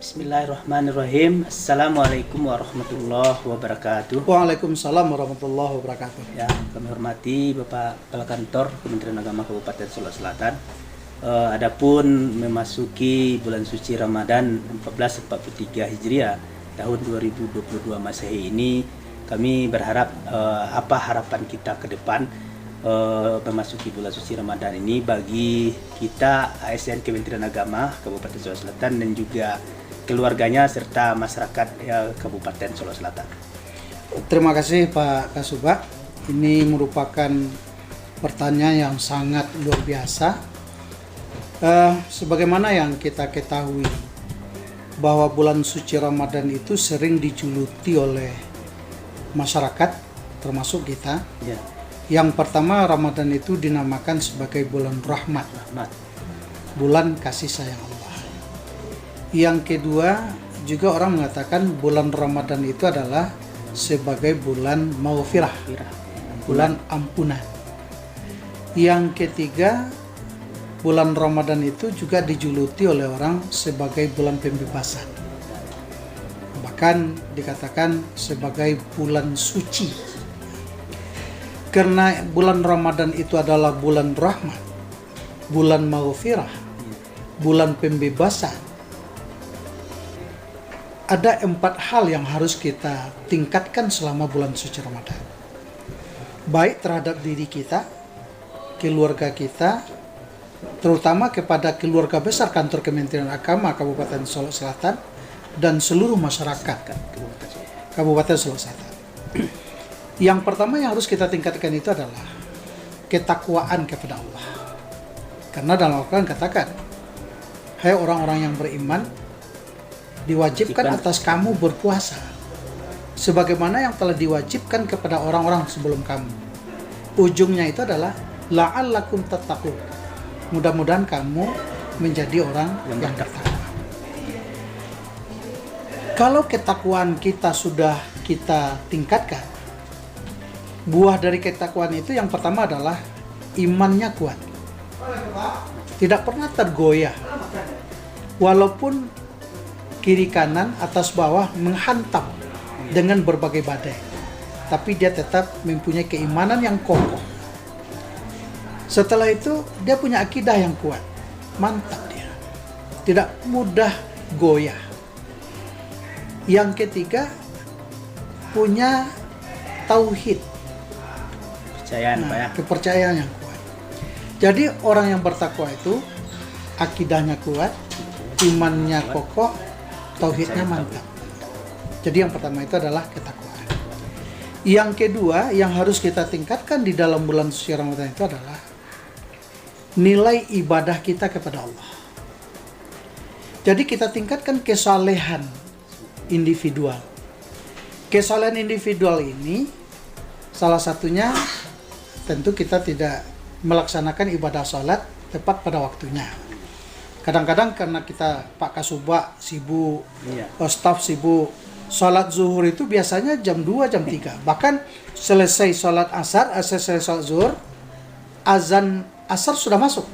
Bismillahirrahmanirrahim. Assalamualaikum warahmatullahi wabarakatuh. Waalaikumsalam warahmatullahi wabarakatuh. Ya, kami hormati Bapak Kepala Kantor Kementerian Agama Kabupaten Solok Selatan. Adapun memasuki bulan suci Ramadan 1443 Hijriah tahun 2022 Masehi ini, kami berharap apa harapan kita ke depan memasuki bulan suci Ramadan ini bagi kita ASN Kementerian Agama Kabupaten Solok Selatan dan juga keluarganya serta masyarakat Kabupaten Solok Selatan. Terima kasih Pak Kasubag. Ini merupakan pertanyaan yang sangat luar biasa. Sebagaimana yang kita ketahui bahwa bulan suci Ramadan itu sering dijuluti oleh masyarakat termasuk kita. Ya. Yang pertama, Ramadan itu dinamakan sebagai bulan rahmat, bulan kasih sayang Allah. Yang kedua, juga orang mengatakan bulan Ramadan itu adalah sebagai bulan maghfirah, bulan ampunan. Yang ketiga, bulan Ramadan itu juga dijuluti oleh orang sebagai bulan pembebasan. Bahkan dikatakan sebagai bulan suci. Karena bulan Ramadan itu adalah bulan rahmat, bulan maghfirah, bulan pembebasan. Ada 4 hal yang harus kita tingkatkan selama bulan suci Ramadan. Baik terhadap diri kita, keluarga kita, terutama kepada keluarga besar Kantor Kementerian Agama Kabupaten Solok Selatan dan seluruh masyarakat Kabupaten Solok Selatan. Yang pertama yang harus kita tingkatkan itu adalah ketakwaan kepada Allah. Karena dalam Al-Quran katakan, hai orang-orang yang beriman, diwajibkan atas kamu berpuasa sebagaimana yang telah diwajibkan kepada orang-orang sebelum kamu. Ujungnya itu adalah la'allakum tattaqun. Mudah-mudahan kamu menjadi orang yang bertakwa. Kalau ketakwaan kita sudah kita tingkatkan, buah dari ketakwaan itu yang pertama adalah imannya kuat. Tidak pernah tergoyah. Walaupun kiri kanan atas bawah menghantam dengan berbagai badai, tapi dia tetap mempunyai keimanan yang kokoh. Setelah itu dia punya akidah yang kuat, mantap dia, tidak mudah goyah. Yang ketiga, punya tauhid, kepercayaan yang kuat. Jadi orang yang bertakwa itu akidahnya kuat, imannya kokoh, tauhidnya mantap. Jadi yang pertama itu adalah ketakwaan. Yang kedua yang harus kita tingkatkan di dalam bulan suci Ramadan itu adalah nilai ibadah kita kepada Allah. Jadi kita tingkatkan kesalehan individual. Kesalehan individual ini salah satunya tentu kita tidak melaksanakan ibadah salat tepat pada waktunya. Kadang-kadang karena kita Pak Kasubag sibuk, staf sibuk, sholat zuhur itu biasanya jam 2, jam 3. Bahkan selesai sholat asar, selesai sholat zuhur, azan asar sudah masuk.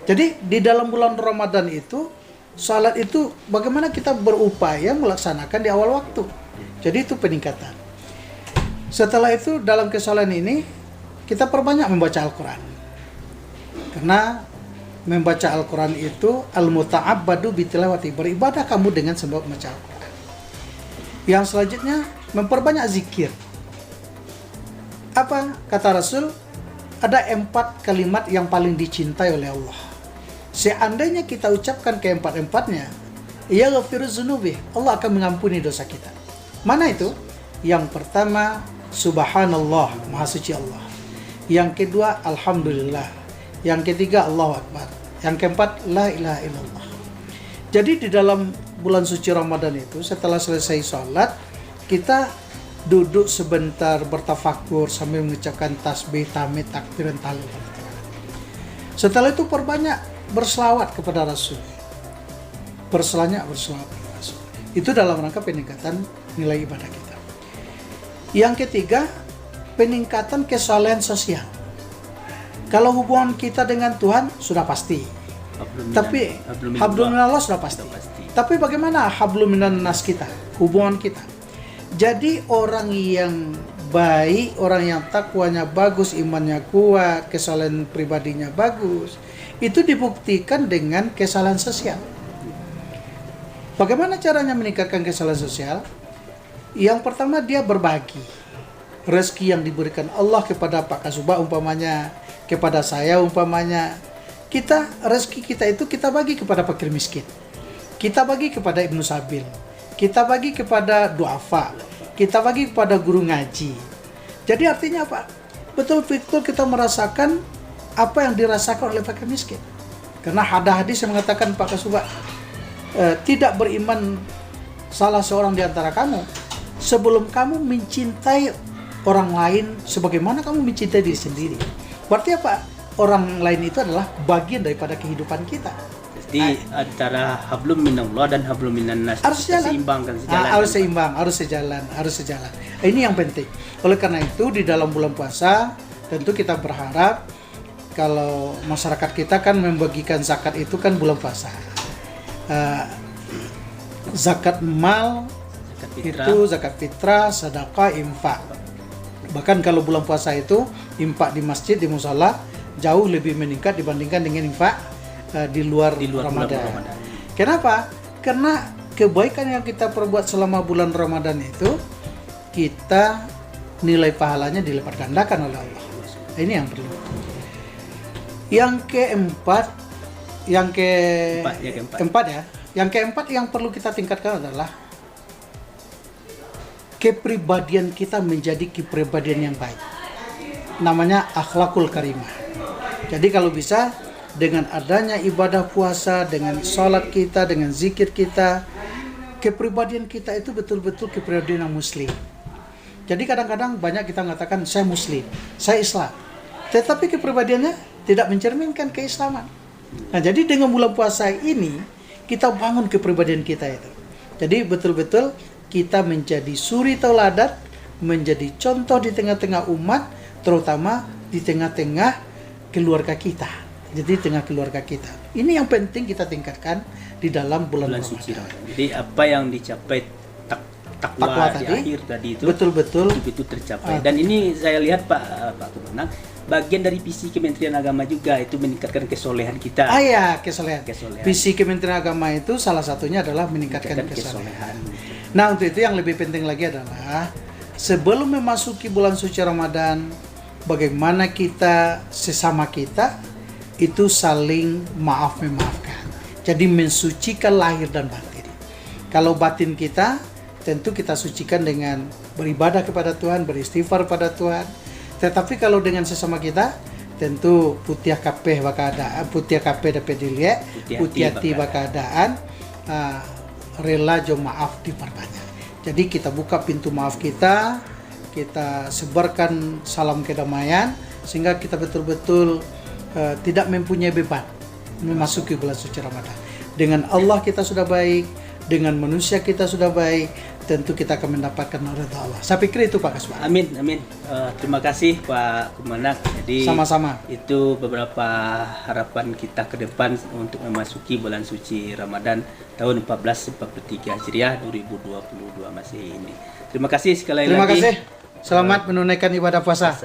Jadi di dalam bulan Ramadan itu, sholat itu bagaimana kita berupaya melaksanakan di awal waktu. Jadi itu peningkatan. Setelah itu dalam kesalahan ini, kita perbanyak membaca Al-Quran. Karena membaca Al-Quran itu al-muta'abbadu bitilawati, beribadah kamu dengan sebab membaca Al-Quran. Yang selanjutnya memperbanyak zikir. Apa kata Rasul? Ada 4 kalimat yang paling dicintai oleh Allah. Seandainya kita ucapkan keempat-empatnya, ya ghafiru dzunubi, Allah akan mengampuni dosa kita. Mana itu? Yang pertama, subhanallah, maha suci Allah. Yang kedua, alhamdulillah. Yang ketiga, Allahu Akbar. Yang keempat, la ilaha illallah. Jadi di dalam bulan suci Ramadan itu, setelah selesai sholat, kita duduk sebentar bertafakur sambil mengucapkan tasbih, tahmid, takbir, dan tahlil. Setelah itu perbanyak berselawat kepada Rasul. Berselawat kepada Rasul. Itu dalam rangka peningkatan nilai ibadah kita. Yang ketiga, peningkatan kesalehan sosial. Kalau hubungan kita dengan Tuhan sudah pasti. Tapi hablum minallah sudah pasti. Tapi bagaimana hablum minan nas kita, hubungan kita? Jadi orang yang baik, orang yang takwanya bagus, imannya kuat, kesalahan pribadinya bagus, itu dibuktikan dengan kesalahan sosial. Bagaimana caranya meningkatkan kesalahan sosial? Yang pertama, dia berbagi rezeki yang diberikan Allah kepada Pak Kasubag umpamanya, kepada saya umpamanya. Rezeki kita itu kita bagi kepada fakir miskin, kita bagi kepada Ibnu Sabil, kita bagi kepada duafa, kita bagi kepada guru ngaji. Jadi artinya apa? Betul-betul kita merasakan apa yang dirasakan oleh fakir miskin. Karena ada hadis yang mengatakan Pak Kasubag, tidak beriman salah seorang di antara kamu sebelum kamu mencintai orang lain sebagaimana kamu mencintai diri sendiri. Berarti apa? Orang lain itu adalah bagian daripada kehidupan kita. Jadi antara hablum minallah dan hablum minan nas Harus jalan. seimbangkan, harus sejalan. Ini yang penting. Oleh karena itu di dalam bulan puasa tentu kita berharap kalau masyarakat kita kan membagikan zakat itu kan bulan puasa. Zakat mal itu zakat fitrah, sedekah, infak. Bahkan kalau bulan puasa itu infak di masjid, di musala jauh lebih meningkat dibandingkan dengan infak di luar Ramadan. Kenapa? Karena kebaikan yang kita perbuat selama bulan Ramadan itu kita nilai pahalanya dilipat gandakan oleh Allah. Ini yang perlu. Yang keempat yang perlu kita tingkatkan adalah kepribadian kita menjadi kepribadian yang baik. Namanya akhlakul karimah. Jadi kalau bisa dengan adanya ibadah puasa, dengan sholat kita, dengan zikir kita, kepribadian kita itu betul-betul kepribadian yang muslim. Jadi kadang-kadang banyak kita mengatakan saya muslim, saya Islam, tetapi kepribadiannya tidak mencerminkan keislaman. Nah, jadi dengan bulan puasa ini kita bangun kepribadian kita itu. Jadi betul-betul kita menjadi suri tauladan, menjadi contoh di tengah-tengah umat, terutama di tengah-tengah keluarga kita. Jadi tengah keluarga kita. Ini yang penting kita tingkatkan di dalam bulan suci Ramadan. Jadi apa yang dicapai takwa di akhir tadi itu betul-betul tercapai. Dan ini saya lihat Pak Kemenang, bagian dari visi Kementerian Agama juga itu meningkatkan kesolehan kita. Kesolehan. Visi Kementerian Agama itu salah satunya adalah meningkatkan kesolehan. Nah, untuk itu yang lebih penting lagi adalah sebelum memasuki bulan suci Ramadan, bagaimana kita sesama kita itu saling memaafkan. Jadi mensucikan lahir dan batin. Kalau batin kita tentu kita sucikan dengan beribadah kepada Tuhan, beristighfar pada Tuhan. Tetapi kalau dengan sesama kita tentu putih kabeh bakadaan, putih kabeh dapat dilihat, putih hati bakadaan, rela jo maaf diperbanyak. Jadi kita buka pintu maaf kita sebarkan salam kedamaian sehingga kita betul-betul tidak mempunyai beban memasuki bulan suci Ramadan. Dengan Allah kita sudah baik, dengan manusia kita sudah baik, tentu kita akan mendapatkan ridha Allah. Saya pikir itu Pak Kasubag. Amin. Terima kasih Pak Kemenang. Jadi sama-sama. Itu beberapa harapan kita ke depan untuk memasuki bulan suci Ramadan tahun 1443 Hijriah 2022 masih ini. Terima kasih sekali lagi. Terima kasih. Selamat menunaikan ibadah puasa.